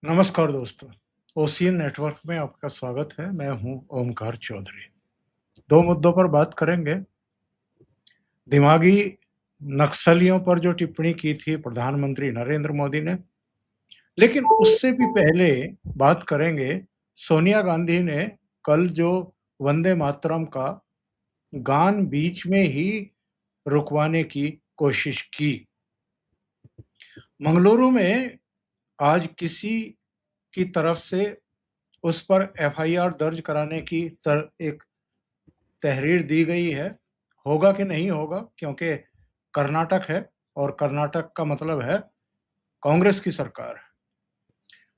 नमस्कार दोस्तों, ocean network में आपका स्वागत है। मैं हूं ओमकार चौधरी। दो मुद्दों पर बात करेंगे। दिमागी नक्सलियों पर जो टिप्पणी की थी प्रधानमंत्री नरेंद्र मोदी ने, लेकिन उससे भी पहले बात करेंगे सोनिया गांधी ने कल जो वंदे मातरम का गान बीच में ही रुकवाने की कोशिश की। मंगलुरु में आज किसी की तरफ से उस पर एफआईआर दर्ज कराने की एक तहरीर दी गई है। होगा कि नहीं होगा, क्योंकि कर्नाटक है और कर्नाटक का मतलब है कांग्रेस की सरकार।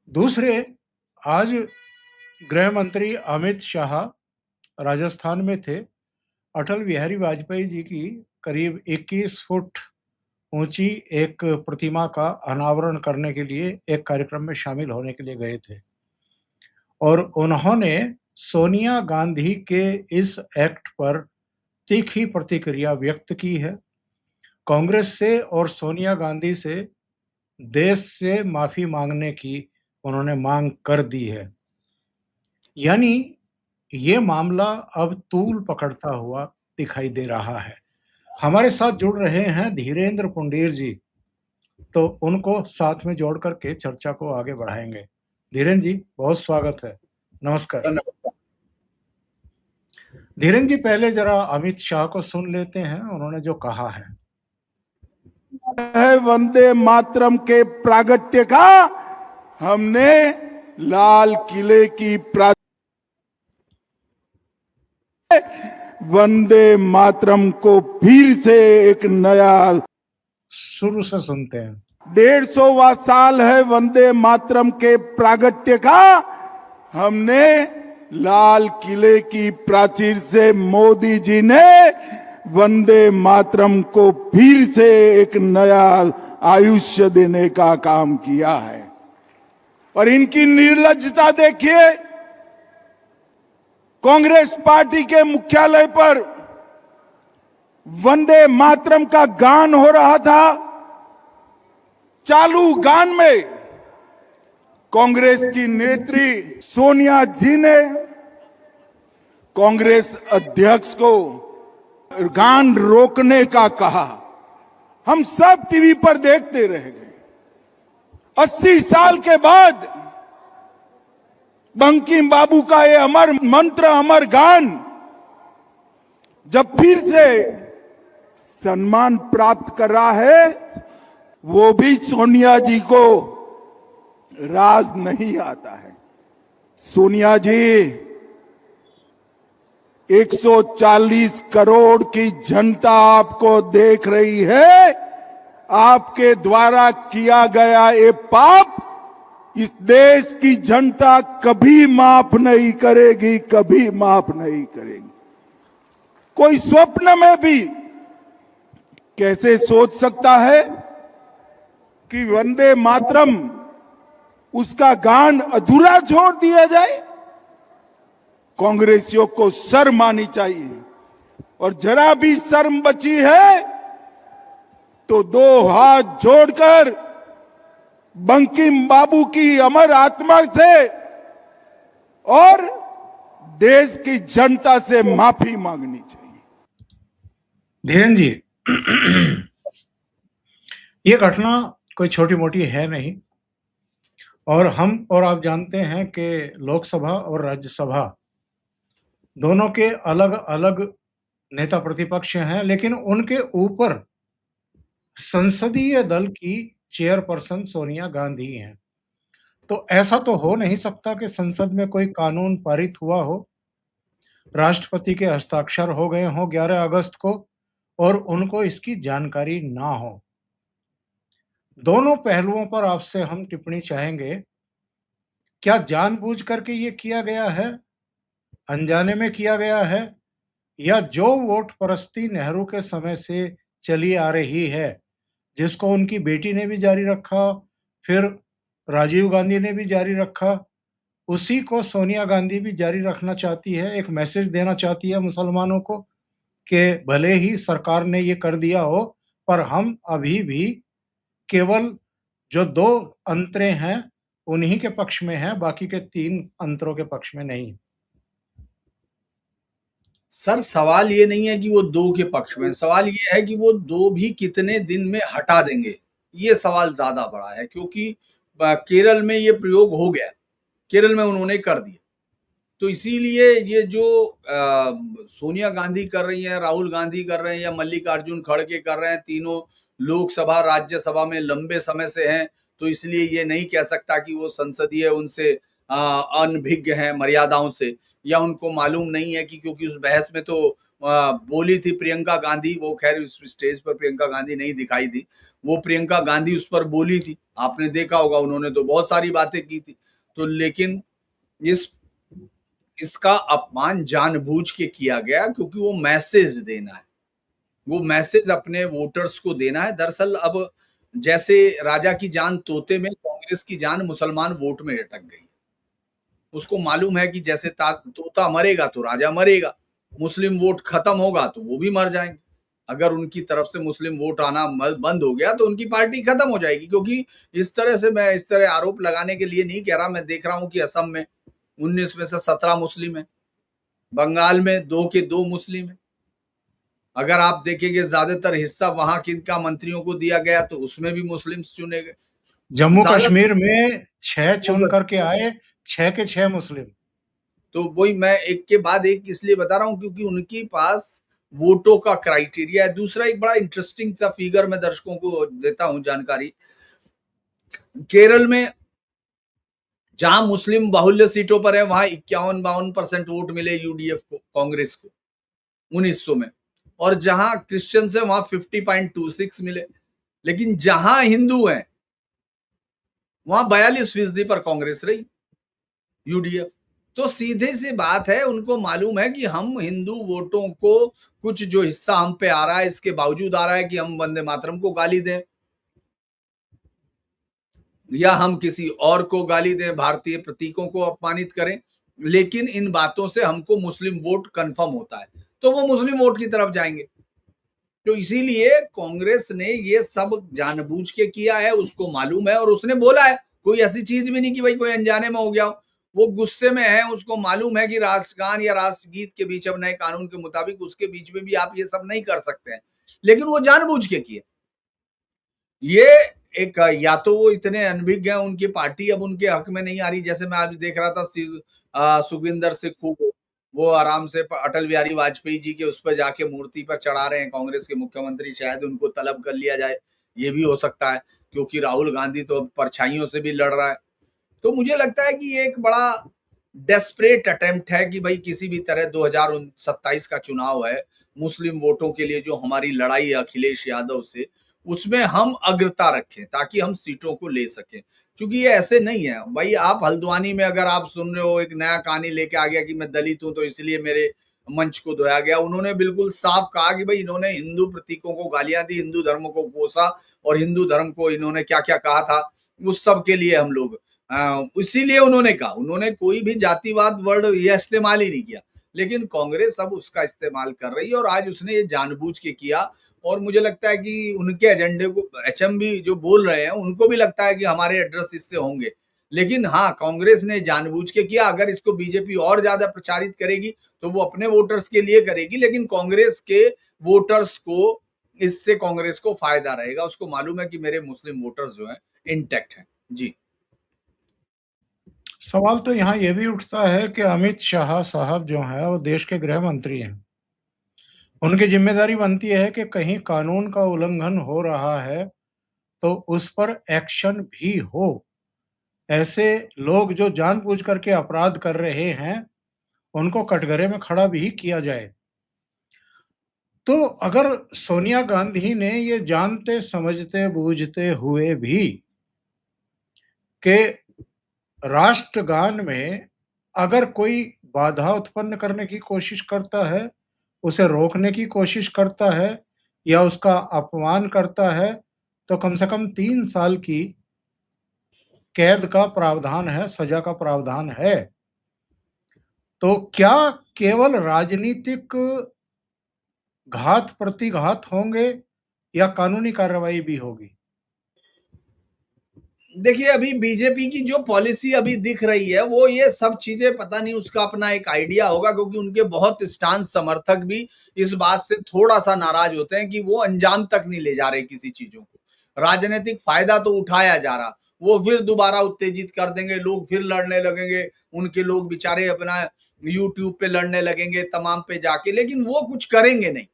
दूसरे, आज गृह मंत्री अमित शाह राजस्थान में थे। अटल बिहारी वाजपेयी जी की करीब 21 फुट ऊंची एक प्रतिमा का अनावरण करने के लिए एक कार्यक्रम में शामिल होने के लिए गए थे और उन्होंने सोनिया गांधी के इस एक्ट पर तीखी प्रतिक्रिया व्यक्त की है। कांग्रेस से और सोनिया गांधी से देश से माफी मांगने की उन्होंने मांग कर दी है। यानी ये मामला अब तूल पकड़ता हुआ दिखाई दे रहा है। हमारे साथ जुड़ रहे हैं धीरेन्द्र पुंडीर जी, तो उनको साथ में जोड़ करके चर्चा को आगे बढ़ाएंगे। धीरेन्द्र जी, बहुत स्वागत है। नमस्कार। धीरेन्द्र जी, पहले जरा अमित शाह को सुन लेते हैं, उन्होंने जो कहा है। वंदे मातरम के प्रागट्य का हमने लाल किले की वंदे मातरम को फिर से एक नया शुरू से सुनते हैं। 150वां साल है वंदे मातरम के प्रागट्य का। हमने लाल किले की प्राचीर से मोदी जी ने वंदे मातरम को फिर से एक नया आयुष्य देने का काम किया है। और इनकी निर्लज्जता देखिए, कांग्रेस पार्टी के मुख्यालय पर वंदे मातरम का गान हो रहा था। चालू गान में कांग्रेस की नेत्री सोनिया जी ने कांग्रेस अध्यक्ष को गान रोकने का कहा। हम सब टीवी पर देखते रह गए। 80 साल के बाद बंकिम बाबू का ये अमर मंत्र, अमर गान जब फिर से सम्मान प्राप्त कर रहा है, वो भी सोनिया जी को राज नहीं आता है। सोनिया जी, 140 करोड़ की जनता आपको देख रही है। आपके द्वारा किया गया ये पाप इस देश की जनता कभी माफ नहीं करेगी, कभी माफ नहीं करेगी। कोई स्वप्न में भी कैसे सोच सकता है कि वंदे मातरम उसका गान अधूरा छोड़ दिया जाए? कांग्रेसियों को शर्म आनी चाहिए। और जरा भी शर्म बची है तो दो हाथ जोड़कर बंकिम बाबू की अमर आत्मा से और देश की जनता से माफी मांगनी चाहिए। धीरेन्द्र जी, ये घटना कोई छोटी मोटी है नहीं, और हम और आप जानते हैं कि लोकसभा और राज्यसभा दोनों के अलग अलग नेता प्रतिपक्ष हैं, लेकिन उनके ऊपर संसदीय दल की चेयरपर्सन सोनिया गांधी हैं। तो ऐसा तो हो नहीं सकता कि संसद में कोई कानून पारित हुआ हो, राष्ट्रपति के हस्ताक्षर हो गए हों 11 अगस्त को, और उनको इसकी जानकारी ना हो। दोनों पहलुओं पर आपसे हम टिप्पणी चाहेंगे। क्या जानबूझ करके ये किया गया है, अनजाने में किया गया है, या जो वोट परस्ती नेहरू के समय से चली आ रही है, जिसको उनकी बेटी ने भी जारी रखा, फिर राजीव गांधी ने भी जारी रखा, उसी को सोनिया गांधी भी जारी रखना चाहती है। एक मैसेज देना चाहती है मुसलमानों को कि भले ही सरकार ने ये कर दिया हो, पर हम अभी भी केवल जो 2 अंतरे हैं उन्हीं के पक्ष में है, बाकी के 3 अंतरों के पक्ष में नहीं। सर सवाल ये नहीं है कि वो 2 के पक्ष में, सवाल ये है कि वो 2 भी कितने दिन में हटा देंगे, ये सवाल ज्यादा बड़ा है। क्योंकि केरल में ये प्रयोग हो गया, केरल में उन्होंने कर दिया, तो इसीलिए ये जो सोनिया गांधी कर रही हैं, राहुल गांधी कर रहे हैं या मल्लिकार्जुन खड़गे कर रहे हैं, तीनों लोकसभा राज्यसभा में लंबे समय से हैं, तो इसलिए ये नहीं कह सकता कि वो संसदीय उनसे अनभिज्ञ हैं मर्यादाओं से, या उनको मालूम नहीं है कि क्योंकि उस बहस में तो बोली थी प्रियंका गांधी, वो खैर उस स्टेज पर प्रियंका गांधी नहीं दिखाई थी, वो प्रियंका गांधी उस पर बोली थी, आपने देखा होगा, उन्होंने तो बहुत सारी बातें की थी। तो लेकिन इसका अपमान जानबूझ के किया गया, क्योंकि वो मैसेज देना है, वो मैसेज अपने वोटर्स को देना है। दरअसल अब जैसे राजा की जान तोते में, कांग्रेस की जान मुसलमान वोट में अटक गई। उसको मालूम है कि जैसे तोता मरेगा तो राजा मरेगा, मुस्लिम वोट खत्म होगा तो वो भी मर जाएंगे। अगर उनकी तरफ से मुस्लिम वोट आना बंद हो गया तो उनकी पार्टी खत्म हो जाएगी। क्योंकि इस तरह से, मैं इस तरह आरोप लगाने के लिए नहीं कह रहा, मैं देख रहा हूं कि असम में 19 में से 17 मुस्लिम है, बंगाल में 2 के 2 मुस्लिम है। अगर आप देखेंगे ज्यादातर हिस्सा वहां किनका मंत्रियों को दिया गया तो उसमें भी मुस्लिम्स चुने गए। जम्मू कश्मीर में 6 चुन करके आए, 6 के 6 मुस्लिम। तो वही मैं एक के बाद एक इसलिए बता रहा हूं क्योंकि उनके पास वोटों का क्राइटेरिया है। दूसरा एक बड़ा इंटरेस्टिंग सा फिगर मैं दर्शकों को देता हूं जानकारी। केरल में जहां मुस्लिम बाहुल्य सीटों पर है वहां 51-52% वोट मिले यूडीएफ को, कांग्रेस को 1900 में, और जहां क्रिश्चियन है वहां 50.26 मिले। लेकिन जहां हिंदू हैं वहां 42% पर कांग्रेस रही, यूडीएफ। तो सीधे सी बात है, उनको मालूम है कि हम हिंदू वोटों को कुछ जो हिस्सा हम पे आ रहा है, इसके बावजूद आ रहा है कि हम वंदे मातरम को गाली दें या हम किसी और को गाली दें, भारतीय प्रतीकों को अपमानित करें, लेकिन इन बातों से हमको मुस्लिम वोट कंफर्म होता है, तो वो मुस्लिम वोट की तरफ जाएंगे। तो इसीलिए कांग्रेस ने ये सब जानबूझ के किया है, उसको मालूम है और उसने बोला है, कोई ऐसी चीज भी नहीं कि भाई कोई अनजाने में हो गया हो। वो गुस्से में है, उसको मालूम है कि राष्ट्रगान या राष्ट्रगीत के बीच, अब नए कानून के मुताबिक उसके बीच में भी आप ये सब नहीं कर सकते हैं, लेकिन वो जानबूझ के किए। ये एक, या तो वो इतने अनभिज्ञ हैं, उनकी पार्टी अब उनके हक में नहीं आ रही। जैसे मैं आज देख रहा था सुखविंदर सिक्खू को, वो आराम से अटल बिहारी वाजपेयी जी के उस पर जाके मूर्ति पर चढ़ा रहे हैं, कांग्रेस के मुख्यमंत्री, शायद उनको तलब कर लिया जाए, ये भी हो सकता है, क्योंकि राहुल गांधी तो परछाइयों से भी लड़ रहा है। तो मुझे लगता है कि ये एक बड़ा डेस्परेट अटेम्प्ट है कि भाई किसी भी तरह 2027 का चुनाव है, मुस्लिम वोटों के लिए जो हमारी लड़ाई है अखिलेश यादव से, उसमें हम अग्रता रखें ताकि हम सीटों को ले सकें। क्योंकि ये ऐसे नहीं है भाई, आप हल्द्वानी में अगर आप सुन रहे हो, एक नया कहानी लेके आ गया कि मैं दलित हूं तो इसलिए मेरे मंच को धोया गया। उन्होंने बिल्कुल साफ कहा कि भाई इन्होंने हिंदू प्रतीकों को गालियां दी, हिंदू धर्म को कोसा, और हिंदू धर्म को इन्होंने क्या क्या कहा था, उस सब के लिए हम लोग, इसीलिए उन्होंने कहा, उन्होंने कोई भी जातिवाद वर्ड यह इस्तेमाल ही नहीं किया। लेकिन कांग्रेस अब उसका इस्तेमाल कर रही है और आज उसने ये जानबूझ के किया। और मुझे लगता है कि उनके एजेंडे को एचएम भी जो बोल रहे हैं, उनको भी लगता है कि हमारे एड्रेस इससे होंगे। लेकिन हाँ, कांग्रेस ने जानबूझ के किया। अगर इसको बीजेपी और ज्यादा प्रचारित करेगी तो वो अपने वोटर्स के लिए करेगी, लेकिन कांग्रेस के वोटर्स को इससे, कांग्रेस को फायदा रहेगा। उसको मालूम है कि मेरे मुस्लिम वोटर्स जो हैं इंटैक्ट हैं। जी। सवाल तो यहाँ ये भी उठता है कि अमित शाह साहब जो हैं वो देश के गृह मंत्री हैं, उनकी जिम्मेदारी बनती है कि कहीं कानून का उल्लंघन हो रहा है तो उस पर एक्शन भी हो। ऐसे लोग जो जानबूझ करके अपराध कर रहे हैं उनको कटघरे में खड़ा भी किया जाए। तो अगर सोनिया गांधी ने ये जानते समझते बूझते हुए भी कि राष्ट्रगान में अगर कोई बाधा उत्पन्न करने की कोशिश करता है, उसे रोकने की कोशिश करता है या उसका अपमान करता है, तो कम से कम 3 साल की कैद का प्रावधान है, सजा का प्रावधान है। तो क्या केवल राजनीतिक घात प्रतिघात होंगे या कानूनी कार्रवाई भी होगी? देखिए अभी बीजेपी की जो पॉलिसी अभी दिख रही है वो ये सब चीजें पता नहीं उसका अपना एक आइडिया होगा, क्योंकि उनके बहुत स्टांस समर्थक भी इस बात से थोड़ा सा नाराज होते हैं कि वो अंजाम तक नहीं ले जा रहे किसी चीजों को। राजनीतिक फायदा तो उठाया जा रहा, वो फिर दोबारा उत्तेजित कर देंगे, लोग फिर लड़ने लगेंगे, उनके लोग बेचारे अपना यूट्यूब पे लड़ने लगेंगे तमाम पे जाके, लेकिन वो कुछ करेंगे नहीं।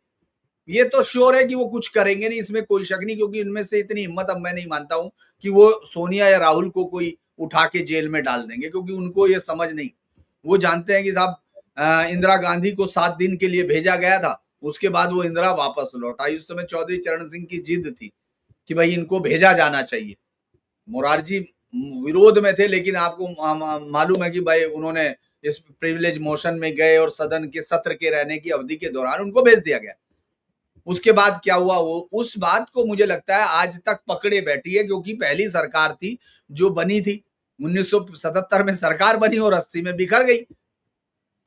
ये तो श्योर है कि वो कुछ करेंगे नहीं, इसमें कोई शक नहीं, क्योंकि इनमें से इतनी हिम्मत अब मैं नहीं मानता हूं कि वो सोनिया या राहुल को कोई उठा के जेल में डाल देंगे, क्योंकि उनको ये समझ नहीं। वो जानते हैं कि साहब इंदिरा गांधी को 7 दिन के लिए भेजा गया था, उसके बाद वो इंदिरा वापस लौट आई। उस समय चौधरी चरण सिंह की जिद थी कि भाई इनको भेजा जाना चाहिए। मोरारजी विरोध में थे, लेकिन आपको मालूम है कि भाई उन्होंने इस प्रिविलेज मोशन में गए और सदन के सत्र के रहने की अवधि के दौरान उनको भेज दिया गया। उसके बाद क्या हुआ, वो उस बात को मुझे लगता है आज तक पकड़े बैठी है, क्योंकि पहली सरकार थी जो बनी थी 1977 में सरकार बनी और 80 में बिखर गई।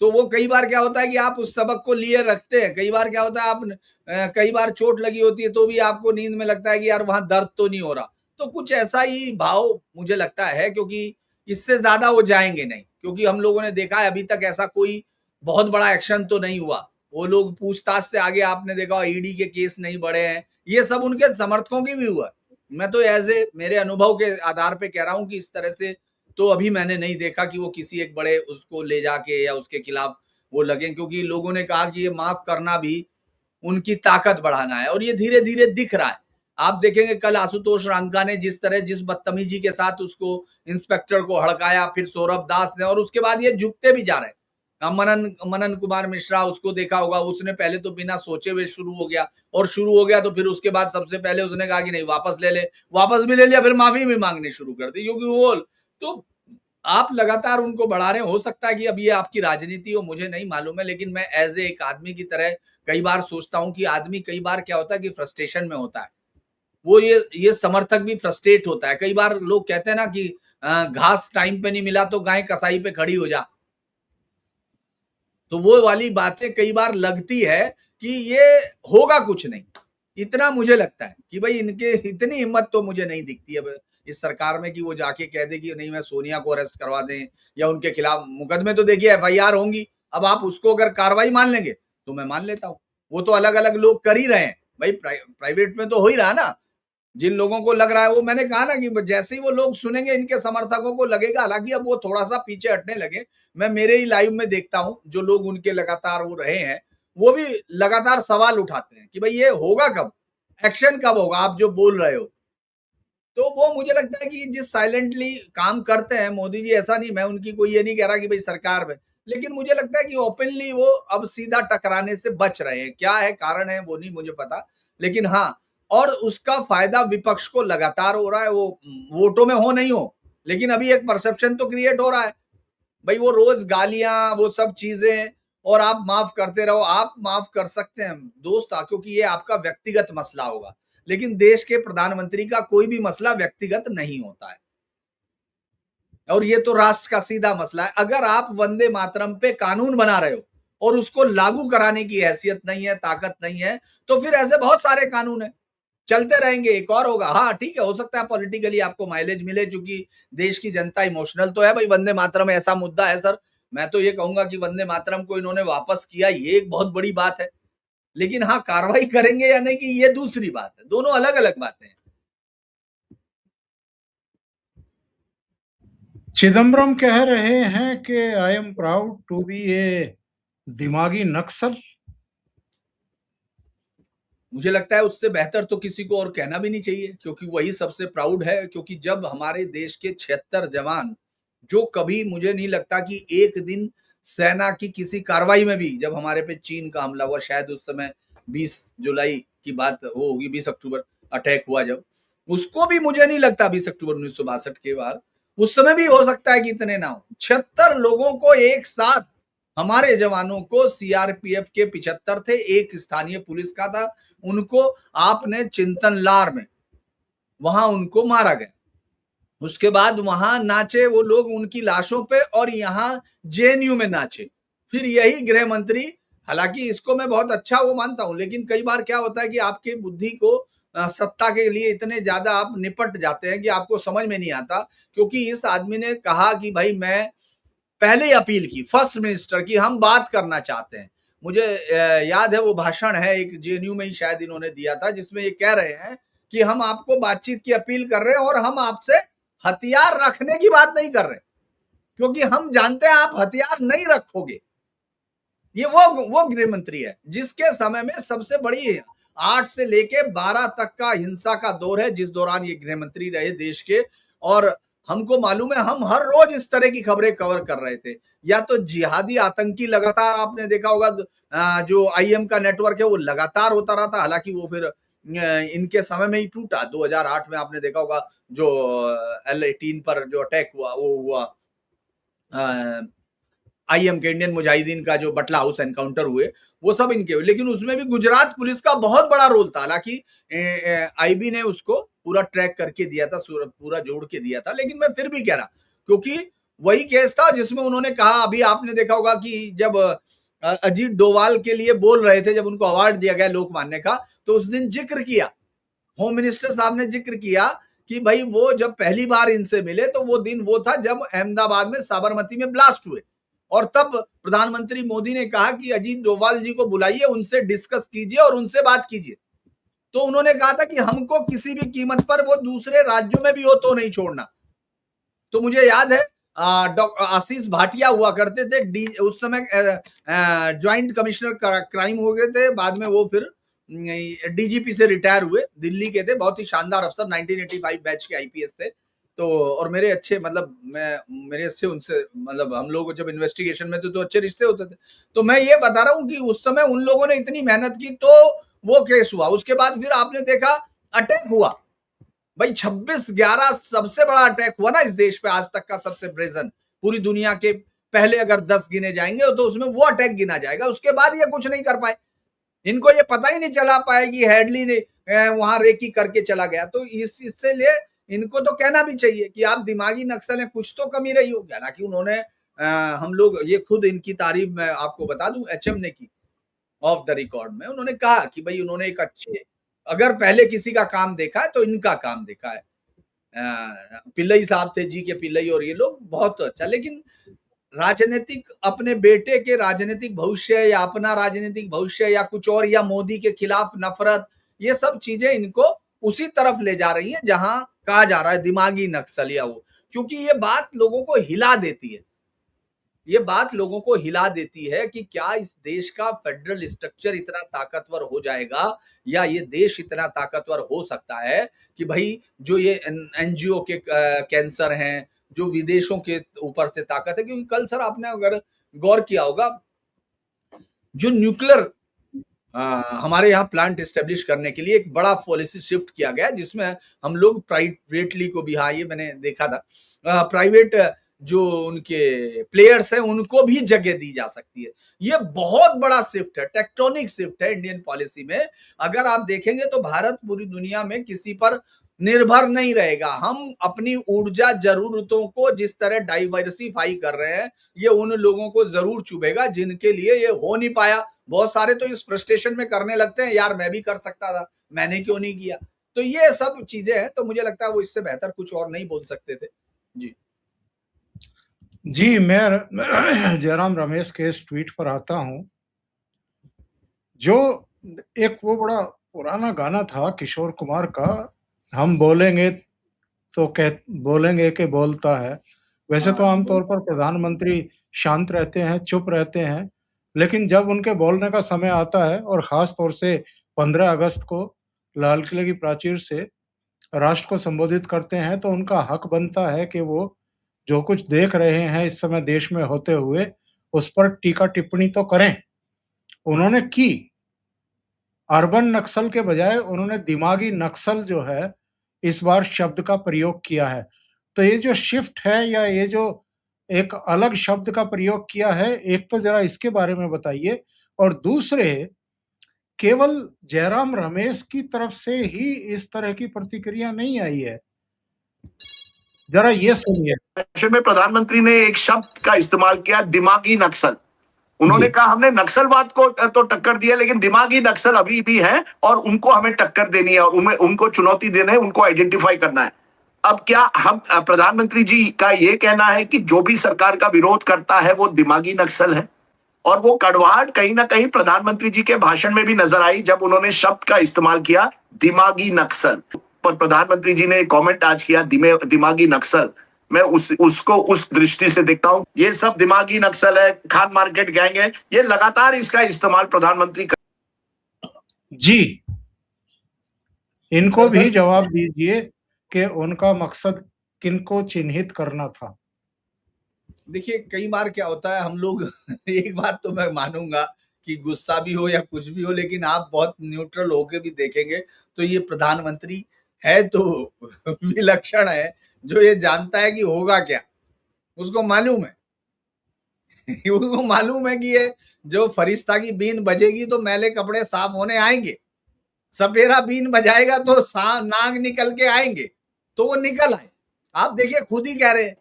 तो वो कई बार क्या होता है कि आप उस सबक को लिए रखते हैं, कई बार क्या होता है आप कई बार चोट लगी होती है तो भी आपको नींद में लगता है कि यार वहां दर्द तो नहीं हो रहा। तो कुछ ऐसा ही भाव मुझे लगता है, क्योंकि इससे ज्यादा वो जाएंगे नहीं, क्योंकि हम लोगों ने देखा है अभी तक ऐसा कोई बहुत बड़ा एक्शन तो नहीं हुआ। वो लोग पूछताछ से आगे आपने देखा ईडी के केस नहीं बढ़े हैं, ये सब उनके समर्थकों की भी हुआ। मैं तो एज ए मेरे अनुभव के आधार पे कह रहा हूं कि इस तरह से तो अभी मैंने नहीं देखा कि वो किसी एक बड़े उसको ले जाके या उसके खिलाफ वो लगे, क्योंकि लोगों ने कहा कि ये माफ करना भी उनकी ताकत बढ़ाना है, और ये धीरे धीरे दिख रहा है। आप देखेंगे कल आशुतोष रांका ने जिस बदतमीजी के साथ उसको इंस्पेक्टर को हड़काया, फिर सौरभ दास ने, और उसके बाद ये झुकते भी जा रहे हैं। मनन कुमार मिश्रा, उसको देखा होगा, उसने पहले तो बिना सोचे हुए शुरू हो गया, और शुरू हो गया तो फिर उसके बाद सबसे पहले उसने कहा कि नहीं वापस ले ले, वापस भी ले लिया, फिर माफी भी मांगनी शुरू कर दी, क्योंकि वो तो आप लगातार उनको बढ़ा रहे हैं। हो सकता है कि अब ये आपकी राजनीति हो, मुझे नहीं मालूम है, लेकिन मैं एज ए एक आदमी की तरह कई बार सोचता हूं कि आदमी कई बार क्या होता है कि फ्रस्ट्रेशन में होता है, वो ये समर्थक भी फ्रस्ट्रेट होता है। कई बार लोग कहते हैं ना कि घास टाइम पे नहीं मिला तो गाय कसाई पे खड़ी हो जा, तो वो वाली बातें कई बार लगती है कि ये होगा कुछ नहीं। इतना मुझे लगता है कि भाई इनके इतनी हिम्मत तो मुझे नहीं दिखती है इस सरकार में कि वो जाके कह दे कि नहीं मैं सोनिया को अरेस्ट करवा दें, या उनके खिलाफ मुकदमे तो देखिए एफआईआर होंगी। अब आप उसको अगर कार्रवाई मान लेंगे तो मैं मान लेता हूं, वो तो अलग अलग लोग कर ही रहे हैं भाई, प्राइवेट में तो हो ही रहा ना। जिन लोगों को लग रहा है, वो मैंने कहा ना कि जैसे ही वो लोग सुनेंगे इनके समर्थकों को लगेगा, हालांकि अब वो थोड़ा सा पीछे हटने लगे। मैं मेरे ही लाइव में देखता हूं जो लोग उनके लगातार वो रहे हैं, वो भी लगातार सवाल उठाते हैं कि भाई ये होगा कब, एक्शन कब होगा, आप जो बोल रहे हो। तो वो मुझे लगता है कि जिस साइलेंटली काम करते हैं मोदी जी, ऐसा नहीं, मैं उनकी कोई ये नहीं कह रहा कि भाई सरकार में, लेकिन मुझे लगता है कि ओपनली वो अब सीधा टकराने से बच रहे हैं। क्या है कारण है वो नहीं मुझे पता, लेकिन हाँ, और उसका फायदा विपक्ष को लगातार हो रहा है। वो वोटों में हो नहीं हो, लेकिन अभी एक परसेप्शन तो क्रिएट हो रहा है भाई, वो रोज गालियां वो सब चीजें, और आप माफ करते रहो। आप माफ कर सकते हैं दोस्त, क्योंकि ये आपका व्यक्तिगत मसला होगा, लेकिन देश के प्रधानमंत्री का कोई भी मसला व्यक्तिगत नहीं होता है, और ये तो राष्ट्र का सीधा मसला है। अगर आप वंदे मातरम पे कानून बना रहे हो और उसको लागू कराने की हैसियत नहीं है, ताकत नहीं है, तो फिर ऐसे बहुत सारे कानून है, चलते रहेंगे, एक और होगा। हाँ ठीक है, हो सकता है पॉलिटिकली आपको माइलेज मिले, क्योंकि देश की जनता इमोशनल तो है भाई। वंदे मातरम ऐसा मुद्दा है सर, मैं तो ये कहूंगा कि वंदे मातरम को इन्होंने वापस किया, ये एक बहुत बड़ी बात है, लेकिन हाँ कार्रवाई करेंगे या नहीं कि ये दूसरी बात है, दोनों अलग अलग बातें हैं। चिदम्बरम कह रहे हैं कि I am proud to be a दिमागी नक्सल। मुझे लगता है उससे बेहतर तो किसी को और कहना भी नहीं चाहिए, क्योंकि वही सबसे प्राउड है। क्योंकि जब हमारे देश के 76 जवान, जो कभी मुझे नहीं लगता कि एक दिन सेना की किसी कार्रवाई में भी, जब हमारे पे चीन का हमला हुआ, शायद उस समय 20 जुलाई की बात वो होगी, 20 अक्टूबर अटैक हुआ जब, उसको भी मुझे नहीं लगता 20 अक्टूबर 1962 के बाद, उस समय भी हो सकता है कि इतने ना हो। 76 लोगों को एक साथ, हमारे जवानों को, सीआरपीएफ के 75 थे, एक स्थानीय पुलिस का था, उनको आपने चिंतन लार में वहां उनको मारा गया। उसके बाद वहां नाचे वो लोग उनकी लाशों पे, और यहां जेएनयू में नाचे। फिर यही गृह मंत्री, हालांकि इसको मैं बहुत अच्छा वो मानता हूं, लेकिन कई बार क्या होता है कि आपकी बुद्धि को सत्ता के लिए इतने ज्यादा आप निपट जाते हैं कि आपको समझ में नहीं आता, क्योंकि इस आदमी ने कहा कि भाई मैं पहले ही अपील की फर्स्ट मिनिस्टर की, हम बात करना चाहते हैं। मुझे याद है वो भाषण है, एक जेएनयू में ही शायद इन्होंने दिया था, जिसमें ये कह रहे हैं कि हम आपको बातचीत की अपील कर रहे हैं और हम आपसे हथियार रखने की बात नहीं कर रहे, क्योंकि हम जानते हैं आप हथियार नहीं रखोगे। ये वो गृह मंत्री है जिसके समय में सबसे बड़ी 8 से लेके 12 तक का हिंसा का दौर है, जिस दौरान ये गृह मंत्री रहे देश के। और हमको मालूम है, हम हर रोज इस तरह की खबरें कवर कर रहे थे। या तो जिहादी आतंकी लगातार, आपने देखा होगा जो आईएम का नेटवर्क है वो लगातार होता रहा था, हालांकि वो फिर इनके समय में ही टूटा। 2008 में आपने देखा होगा जो L18 पर जो अटैक हुआ, वो हुआ आईएम के, इंडियन मुजाहिदीन का जो बटला हाउस एनकाउंटर हुए, वो सब इनके हुए। लेकिन उसमें भी गुजरात पुलिस का बहुत बड़ा रोल था। हालांकि आईबी ने उसको पूरा ट्रैक करके दिया था, पूरा जोड़ के दिया था। लेकिन मैं फिर भी कह रहा, क्योंकि वही केस था जिसमें उन्होंने कहा, अभी आपने देखा होगा कि जब अजीत डोवाल के लिए बोल रहे थे, जब उनको अवार्ड दिया गया लोकमान्य का, तो उस दिन जिक्र किया, होम मिनिस्टर साहब ने जिक्र किया कि भाई वो जब पहली बार इनसे मिले तो वो दिन वो था जब अहमदाबाद में साबरमती में ब्लास्ट हुए। और तब प्रधानमंत्री मोदी ने कहा कि अजीत डोभाल जी को बुलाइए, उनसे डिस्कस कीजिए और उनसे बात कीजिए। तो उन्होंने कहा था कि हमको किसी भी कीमत पर वो दूसरे राज्यों में भी हो तो नहीं छोड़ना। तो मुझे याद है डॉक्टर आशीष भाटिया हुआ करते थे, उस समय ज्वाइंट कमिश्नर क्राइम हो गए थे, बाद में वो फिर डीजीपी से रिटायर हुए, दिल्ली के थे, बहुत ही शानदार अफसर, 1985 बैच के आईपीएस थे। तो और मेरे अच्छे, मतलब मेरे से उनसे, मतलब हम लोग जब इन्वेस्टिगेशन में थे तो अच्छे रिश्ते होते थे। तो मैं ये बता रहा हूँ कि उस समय उन लोगों ने इतनी मेहनत की तो वो केस हुआ। उसके बाद फिर आपने देखा अटैक हुआ भाई, 26/11 सबसे बड़ा अटैक हुआ ना इस देश पे आज तक का, सबसे ब्रेजन, पूरी दुनिया के पहले अगर 10 गिने जाएंगे तो उसमें वो अटैक गिना जाएगा। उसके बाद ये कुछ नहीं कर पाए, इनको ये पता ही नहीं चला पाया कि हेडली ने वहां रेकी करके चला गया। तो इससे लिए इनको तो कहना भी चाहिए कि आप दिमागी नक्सल हैं, कुछ तो कमी रही होगी। हालांकि उन्होंने हम लोग ये खुद इनकी तारीफ मैं आपको बता दूं, एचएम ने की ऑफ द रिकॉर्ड में, उन्होंने कहा कि भाई उन्होंने एक अच्छे, अगर पहले किसी का काम देखा है तो इनका काम देखा है। पिल्लई साहब थे, जी के पिल्लई, और ये लोग बहुत अच्छा। लेकिन राजनीतिक, अपने बेटे के राजनीतिक भविष्य या अपना राजनीतिक भविष्य या कुछ और, या मोदी के खिलाफ नफरत, ये सब चीजें इनको उसी तरफ ले जा रही है जहां कहा जा रहा है दिमागी नक्सल या वो। क्योंकि ये बात लोगों को हिला देती है, ये बात लोगों को हिला देती है कि क्या इस देश का फेडरल स्ट्रक्चर इतना ताकतवर हो जाएगा, या ये देश इतना ताकतवर हो सकता है कि भाई जो ये एनजीओ के कैंसर हैं, जो विदेशों के ऊपर से ताकत है। क्योंकि कल सर आपने अगर गौर किया होगा, जो न्यूक्लियर हमारे यहाँ प्लांट एस्टेब्लिश करने के लिए एक बड़ा पॉलिसी शिफ्ट किया गया, जिसमें हम लोग प्राइवेटली को भी, हाँ ये मैंने देखा था, प्राइवेट जो उनके प्लेयर्स हैं उनको भी जगह दी जा सकती है। ये बहुत बड़ा शिफ्ट है, टेक्टोनिक शिफ्ट है इंडियन पॉलिसी में। अगर आप देखेंगे तो भारत पूरी दुनिया में किसी पर निर्भर नहीं रहेगा। हम अपनी ऊर्जा जरूरतों को जिस तरह डाइवर्सिफाई कर रहे हैं, ये उन लोगों को जरूर चुभेगा जिनके लिए ये हो नहीं पाया। बहुत सारे तो इस फ्रस्ट्रेशन में करने लगते हैं, यार मैं भी कर सकता था, मैंने क्यों नहीं किया। तो ये सब चीजें हैं, तो मुझे लगता है वो इससे बेहतर कुछ और नहीं बोल सकते थे। जी, मैं जयराम रमेश के इस ट्वीट पर आता हूं, जो एक वो बड़ा पुराना गाना था किशोर कुमार का, हम बोलेंगे तो बोलेंगे कि बोलता है। वैसे तो आमतौर पर प्रधानमंत्री शांत रहते हैं, चुप रहते हैं, लेकिन जब उनके बोलने का समय आता है, और खास तौर से 15 अगस्त को लाल किले की प्राचीर से राष्ट्र को संबोधित करते हैं, तो उनका हक बनता है कि वो जो कुछ देख रहे हैं इस समय देश में होते हुए, उस पर टीका टिप्पणी तो करें। उन्होंने की, अर्बन नक्सल के बजाय उन्होंने दिमागी नक्सल जो है इस बार शब्द का प्रयोग किया है। तो ये जो शिफ्ट है, या ये जो एक अलग शब्द का प्रयोग किया है, एक तो जरा इसके बारे में बताइए, और दूसरे, केवल जयराम रमेश की तरफ से ही इस तरह की प्रतिक्रिया नहीं आई है, जरा ये सुनिए। में प्रधानमंत्री ने एक शब्द का इस्तेमाल किया, दिमागी नक्सल। उन्होंने जी। कहा हमने नक्सलवाद को तो टक्कर दिया, लेकिन दिमागी नक्सल अभी भी है और उनको हमें टक्कर देनी है और उनको चुनौती देना है, उनको आइडेंटिफाई करना है। अब क्या हम प्रधानमंत्री जी का ये कहना है कि जो भी सरकार का विरोध करता है वो दिमागी नक्सल है? और वो कड़वाहट कहीं ना कहीं प्रधानमंत्री जी के भाषण में भी नजर आई जब उन्होंने शब्द का इस्तेमाल किया, दिमागी नक्सल। पर प्रधानमंत्री जी ने कमेंट आज किया दिमागी नक्सल। मैं उसको उस दृष्टि से देखता हूं, ये सब दिमागी नक्सल है, खान मार्केट गैंग है, ये लगातार इसका इस्तेमाल प्रधानमंत्री जी, इनको भी जवाब दीजिए कि उनका मकसद किनको चिन्हित करना था। देखिए, कई बार क्या होता है हम लोग एक बात तो मैं मानूंगा कि गुस्सा भी हो या कुछ भी हो, लेकिन आप बहुत न्यूट्रल होके भी देखेंगे तो ये प्रधानमंत्री है तो विलक्षण है, जो ये जानता है कि होगा क्या, उसको मालूम है उसको मालूम है कि ये जो फरिश्ता की बीन बजेगी तो मैले कपड़े साफ होने आएंगे, सपेरा बीन बजाएगा तो नाग निकल के आएंगे, तो वो निकल आए। आप देखिए, खुद ही कह रहे हैं।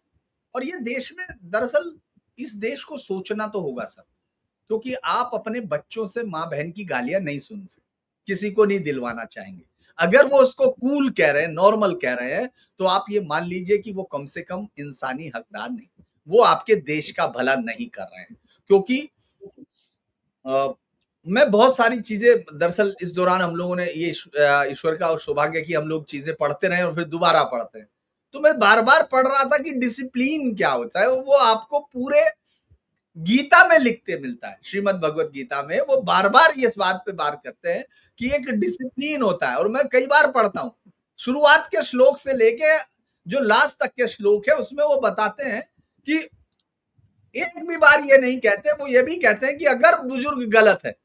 और ये देश में दरअसल इस देश को सोचना तो होगा सर, क्योंकि आप अपने बच्चों से माँ बहन की गालियां नहीं सुन सकते, किसी को नहीं दिलवाना चाहेंगे। अगर वो उसको कूल कह रहे हैं, नॉर्मल कह रहे हैं, तो आप ये मान लीजिए कि वो कम से कम इंसानी हकदार नहीं, वो आपके देश का भला नहीं कर रहे हैं। क्योंकि मैं बहुत सारी चीजें दरअसल इस दौरान हम लोगों ने ये ईश्वर का और सौभाग्य की हम लोग चीजें पढ़ते रहे और फिर दोबारा पढ़ते हैं, तो मैं बार बार पढ़ रहा था कि डिसिप्लिन क्या होता है। वो आपको पूरे गीता में लिखते मिलता है, श्रीमद् भगवत गीता में वो बार बार इस बात पे बात करते हैं कि एक डिसिप्लिन होता है। और मैं कई बार पढ़ता हूं, शुरुआत के श्लोक से लेके जो लास्ट तक के श्लोक है उसमें वो बताते हैं कि एक भी बार ये नहीं कहते, वो ये भी कहते हैं कि अगर बुजुर्ग गलत है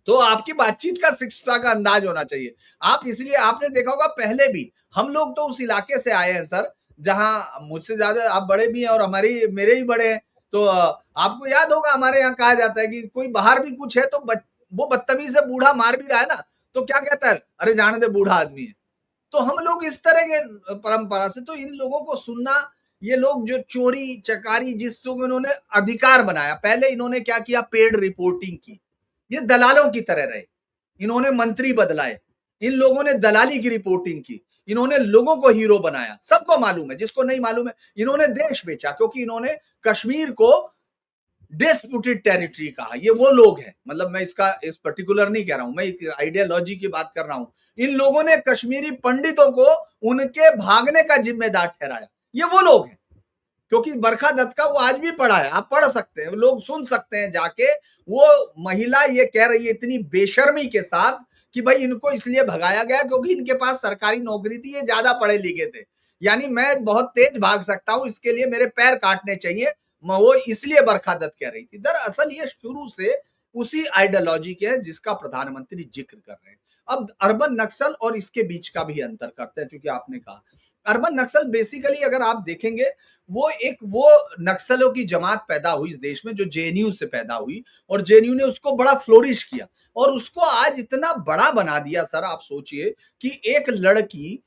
तो आपकी बातचीत का शिक्षा का अंदाज होना चाहिए। आप इसलिए आपने देखा होगा पहले भी हम लोग तो उस इलाके से आए हैं सर, जहां मुझसे ज्यादा आप बड़े भी हैं और मेरे ही बड़े हैं। तो आपको याद होगा हमारे यहाँ कहा जाता है कि कोई बाहर भी कुछ है तो वो बदतमीज से बूढ़ा मार भी रहा है ना, तो क्या कहता है, अरे जाने दे बूढ़ा आदमी है। तो हम लोग इस तरह के परंपरा से, तो इन लोगों को सुनना, ये लोग जो चोरी चकारी जिसको इन्होंने अधिकार बनाया, पहले इन्होंने क्या किया, पेड रिपोर्टिंग की, ये दलालों की तरह रहे, इन्होंने मंत्री बदलाए, इन लोगों ने दलाली की रिपोर्टिंग की, इन्होंने लोगों को हीरो बनाया, सबको मालूम है, जिसको नहीं मालूम है, इन्होंने देश बेचा, क्योंकि इन्होंने कश्मीर को डिस्प्यूटेड टेरिटरी कहा। ये वो लोग हैं, मतलब मैं इस पर्टिकुलर नहीं कह रहा हूं, मैं एक आइडियोलॉजी की बात कर रहा हूं। इन लोगों ने कश्मीरी पंडितों को उनके भागने का जिम्मेदार ठहराया, ये वो लोग हैं। क्योंकि बरखा दत्त का वो आज भी पढ़ा है, आप पढ़ सकते हैं, लोग सुन सकते हैं जाके। वो महिला ये कह रही है इतनी बेशर्मी के साथ कि भाई इनको इसलिए भगाया गया क्योंकि इनके पास सरकारी नौकरी थी, ये ज्यादा पढ़े लिखे थे, यानी मैं बहुत तेज भाग सकता हूं, इसके लिए मेरे पैर काटने चाहिए, वो इसलिए बरखा दत्त कह रही थी। दरअसल ये शुरू से उसी आइडियोलॉजी के है जिसका प्रधानमंत्री जिक्र कर रहे हैं। अब अर्बन नक्सल और इसके बीच का भी अंतर करते हैं, क्योंकि आपने कहा अर्बन नक्सल बेसिकली अगर आप देखेंगे वो नक्सलों की जमात पैदा हुई इस देश में जो जेएनयू से पैदा हुई, और जेएनयू ने उसको बड़ा फ्लोरिश किया और उसको आज इतना बड़ा बना दिया सर। आप सोचिए कि एक लड़की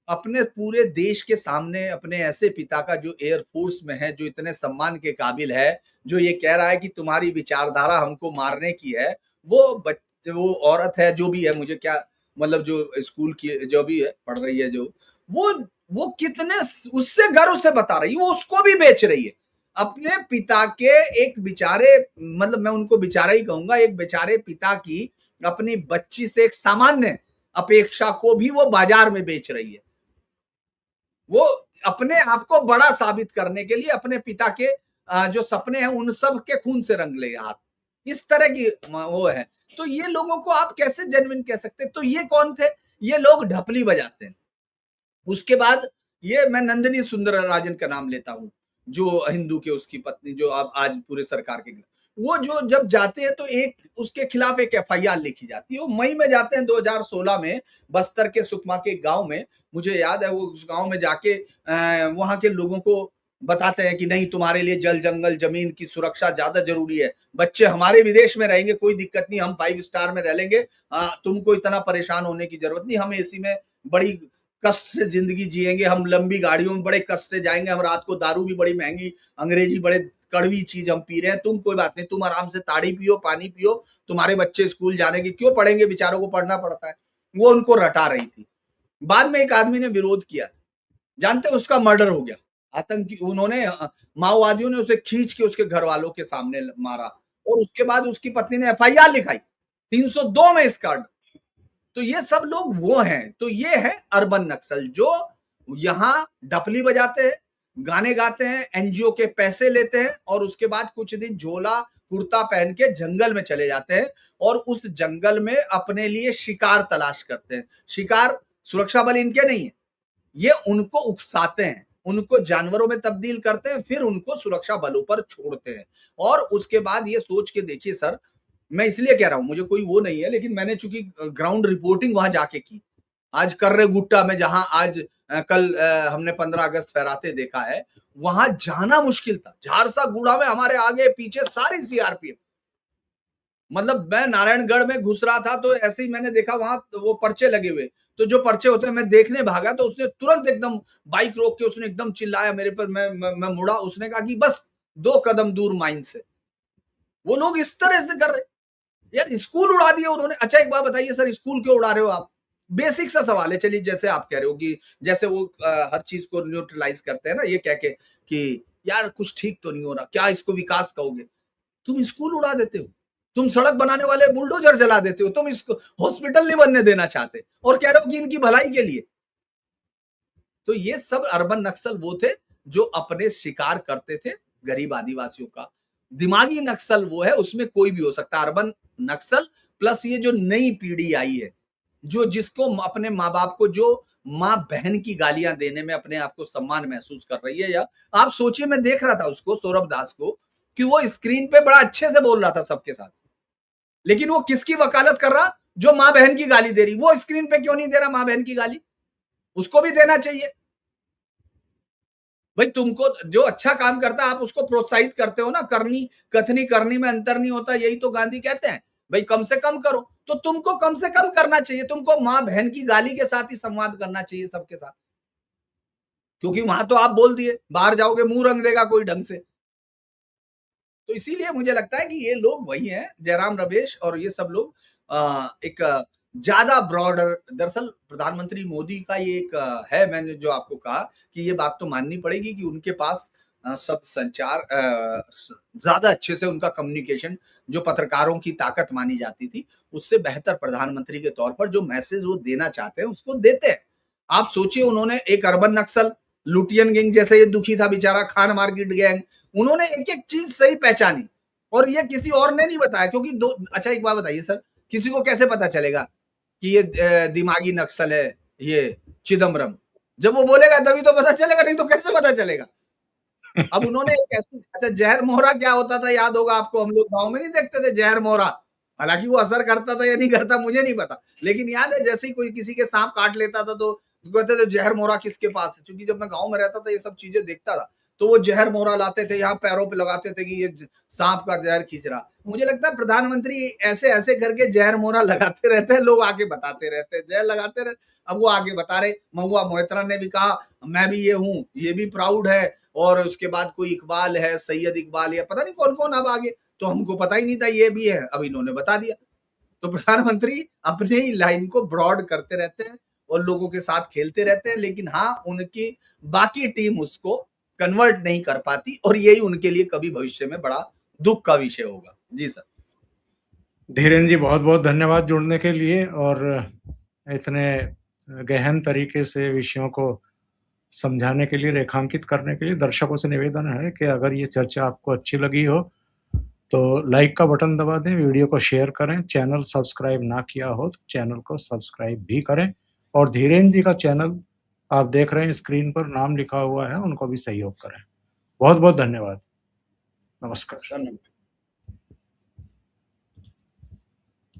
अपने पूरे देश के सामने अपने ऐसे पिता का जो एयरफोर्स में है, जो इतने सम्मान के काबिल है, जो ये कह रहा है कि तुम्हारी विचारधारा हमको मारने की है, वो औरत है जो भी है, मुझे क्या मतलब, जो स्कूल की जो भी है पढ़ रही है, जो वो कितने उससे गर्व से बता रही है, वो उसको भी बेच रही है अपने पिता के, एक बेचारे, मतलब मैं उनको बेचारा ही कहूंगा, एक बेचारे पिता की अपनी बच्ची से एक सामान्य अपेक्षा को भी वो बाजार में बेच रही है। वो अपने आप को बड़ा साबित करने के लिए अपने पिता के जो सपने हैं उन सब के खून से रंग ले हाथ, इस तरह की वो है। तो ये लोगों को आप कैसे जेन्युइन कह सकते हैं? तो ये कौन थे? ये लोग ढपली बजाते हैं। उसके बाद ये मैं नंदिनी सुंदरराजन का नाम लेता हूं, जो हिंदू के, उसकी पत्नी जो अब आज पूरे सरकार के, वो जो जब जाते हैं तो एक उसके खिलाफ एक एफआईआर लिखी जाती है। वो मई में जाते हैं 2016 में बस्तर के सुकमा के गांव में, मुझे याद है, वो उस गांव में जाके वहां के लोगों को बताते हैं कि नहीं, तुम्हारे लिए जल जंगल जमीन की सुरक्षा ज्यादा जरूरी है, बच्चे हमारे विदेश में रहेंगे कोई दिक्कत नहीं, हम 5 स्टार में रह लेंगे, तुमको इतना परेशान होने की जरूरत नहीं, हम एसी में बड़ी कष्ट से जिंदगी जिएंगे, हम लंबी गाड़ियों में बड़े कष्ट से जाएंगे, हम रात को दारू भी बड़ी महंगी अंग्रेजी बड़े कड़वी चीज हम पी रहे हैं, तुम कोई बात नहीं, तुम आराम से ताड़ी पियो, पानी पियो, तुम्हारे बच्चे स्कूल जाने की क्यों पढ़ेंगे, बेचारों को पढ़ना पड़ता है। वो उनको रटा रही थी। बाद में एक आदमी ने विरोध किया, जानते उसका मर्डर हो गया। आतंकी उन्होंने माओवादियों ने उसे खींच के उसके घर वालों के सामने मारा और उसके बाद उसकी पत्नी ने एफआईआर लिखाई 302 में इस कार्ड। तो ये सब लोग वो हैं। तो ये है अर्बन नक्सल जो यहाँ डपली बजाते हैं, गाने गाते हैं, एनजीओ के पैसे लेते हैं और उसके बाद कुछ दिन झोला कुर्ता पहन के जंगल में चले जाते हैं और उस जंगल में अपने लिए शिकार तलाश करते हैं। शिकार सुरक्षा बल इनके नहीं है, ये उनको उकसाते हैं, उनको जानवरों में तब्दील करते हैं, फिर उनको सुरक्षा बलों पर छोड़ते हैं। और उसके बाद ये सोच के देखिए सर, मैं इसलिए कह रहा हूं, मुझे कोई वो नहीं है, लेकिन मैंने चूंकि ग्राउंड रिपोर्टिंग वहां जाके की, आज कर्रे गुट्टा में जहां आज कल हमने 15 अगस्त फहराते देखा है, वहां जाना मुश्किल था। झारसा गुड़ा में हमारे आगे पीछे सारी सीआरपीएफ, मतलब मैं नारायणगढ़ में घुस रहा था तो ऐसे ही मैंने देखा वहां वो पर्चे लगे हुए, तो जो पर्चे होते हैं मैं देखने भागा तो उसने तुरंत एकदम बाइक रोक के उसने एकदम चिल्लाया मेरे पर, मैं मुड़ा, उसने कहा कि बस 2 कदम दूर माइन से। वो लोग इस तरह से कर रहे यार, स्कूल उड़ा दिए उन्होंने। अच्छा एक बात बताइए सर, स्कूल क्यों उड़ा रहे हो आप? बेसिक सा सवाल है। चलिए जैसे आप कह रहे हो कि जैसे वो हर चीज को न्यूट्रलाइज करते हैं ना, ये कह के कि यार कुछ ठीक तो नहीं हो रहा, क्या इसको विकास कहोगे? तुम स्कूल उड़ा देते हो, तुम सड़क बनाने वाले बुलडोजर जला देते हो, तुम इसको हॉस्पिटल नहीं बनने देना चाहते और कह रहे हो कि इनकी भलाई के लिए। तो ये सब अर्बन नक्सल वो थे जो अपने शिकार करते थे गरीब आदिवासियों का। दिमागी नक्सल वो है, उसमें कोई भी हो सकता है। अर्बन नक्सल प्लस ये जो नई पीढ़ी आई है, जो जिसको अपने माँ बाप को, जो माँ बहन की गालियां देने में अपने आप को सम्मान महसूस कर रही है। या आप सोचिए, मैं देख रहा था उसको, सौरभ दास को, कि वो स्क्रीन पे बड़ा अच्छे से बोल रहा था सबके साथ, लेकिन वो किसकी वकालत कर रहा? जो माँ बहन की गाली दे रही। वो स्क्रीन पे क्यों नहीं दे रहा माँ बहन की गाली? उसको भी देना चाहिए भाई। तुमको जो अच्छा काम करता है आप उसको प्रोत्साहित करते हो ना, करनी कथनी करनी में अंतर नहीं होता, यही तो गांधी कहते हैं भाई, कम से कम करो। तो तुमको कम से कम करना चाहिए, तुमको माँ बहन की गाली के साथ ही संवाद करना चाहिए सबके साथ, क्योंकि वहां तो आप बोल दिए, बाहर जाओगे मुंह रंग देगा कोई ढंग से। तो इसीलिए मुझे लगता है कि ये लोग वही हैं, जयराम रमेश और ये सब लोग एक ज्यादा ब्रॉडर। दरअसल प्रधानमंत्री मोदी का ये एक है, मैंने जो आपको कहा कि ये बात तो माननी पड़ेगी कि उनके पास शब्द संचार ज्यादा अच्छे से, उनका कम्युनिकेशन जो पत्रकारों की ताकत मानी जाती थी, उससे बेहतर प्रधानमंत्री के तौर पर जो मैसेज वो देना चाहते हैं उसको देते हैं। आप सोचिए, उन्होंने एक अर्बन नक्सल, लुटियन गैंग, जैसे ये दुखी था बेचारा खान मार्केट गैंग, उन्होंने एक एक चीज सही पहचानी और ये किसी और ने नहीं बताया। क्योंकि दो, अच्छा एक बात बताइए सर, किसी को कैसे पता चलेगा कि ये दिमागी नक्सल है ये चिदम्बरम? जब वो बोलेगा तभी तो पता चलेगा, नहीं तो कैसे पता चलेगा? अब उन्होंने एक ऐसी, अच्छा जहर मोहरा क्या होता था याद होगा आपको, हम लोग गांव में नहीं देखते थे जहर मोहरा, हालांकि वो असर करता था या नहीं करता मुझे नहीं पता, लेकिन याद है जैसे ही कोई किसी के सांप काट लेता था तो कहते थे जहर मोहरा किसके पास है। क्योंकि जब मैं गाँव में रहता था ये सब चीजें देखता था, तो वो जहर मोहरा लाते थे, यहाँ पैरों पे लगाते थे कि ये सांप का जहर खींच रहा। मुझे लगता है प्रधानमंत्री ऐसे ऐसे करके जहर मोहरा लगाते रहते हैं, लोग आगे बताते रहते हैं, जहर लगाते रहते। अब वो आगे बता रहे, महुआ मोहित्रा ने भी कहा मैं भी ये हूँ, ये भी प्राउड है, और उसके बाद कोई इकबाल है, सैयद इकबाल है, पता नहीं कौन कौन अब आगे, तो हमको पता ही नहीं था ये भी है, अब इन्होंने बता दिया। तो प्रधानमंत्री अपने ही लाइन को ब्रॉड करते रहते हैं और लोगों के साथ खेलते रहते हैं, लेकिन हाँ उनकी बाकी टीम उसको कन्वर्ट नहीं कर पाती और यही उनके लिए कभी भविष्य में बड़ा दुख का विषय होगा। जी सर। धीरेन्द्र जी बहुत बहुत धन्यवाद जुड़ने के लिए और इतने गहन तरीके से विषयों को समझाने के लिए, रेखांकित करने के लिए। दर्शकों से निवेदन है कि अगर ये चर्चा आपको अच्छी लगी हो तो लाइक का बटन दबा दें, वीडियो को शेयर करें, चैनल सब्सक्राइब ना किया हो तो चैनल को सब्सक्राइब भी करें, और धीरेन्द्र जी का चैनल आप देख रहे हैं स्क्रीन पर, नाम लिखा हुआ है, उनको भी सहयोग करें। बहुत बहुत धन्यवाद। नमस्कार।